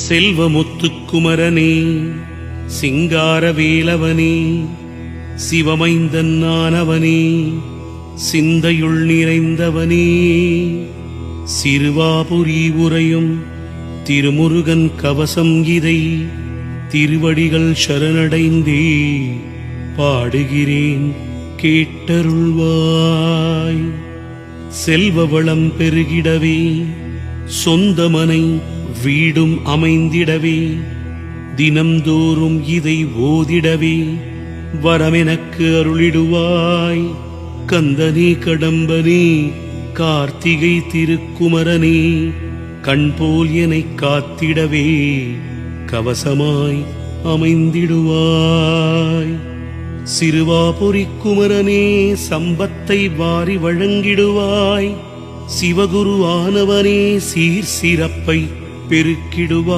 செல்வமுத்துக்குமரனே, சிங்காரவேலவனே, சிவமைந்தன் நானவனே, சிந்தையுள் நிறைந்தவனே, சிறுவாபுரி உரையும் திருமுருகன் கவசம் இதை திருவடிகள் சரணடைந்தே பாடுகிறேன் கேட்டருள்வாய். செல்வ வளம் பெருகிடவே, சொந்தமனை வீடும் அமைந்திடவே, தினம்தோறும் இதை ஓதிடவே வரமெனக்கு அருளிடுவாய். கந்தனே கடம்பனே, கார்த்திகை திருக்குமரனே, கண்போல் என்னைக் காத்திடவே கவசமாய் அமைந்திடுவாய். சிறுவாபுரிக் குமரனே, சம்பத்தை வாரி வழங்கிடுவாய். சிவகுரு ஆனவனே, சீர் சிறப்பை பெருக்கிடுவாய்.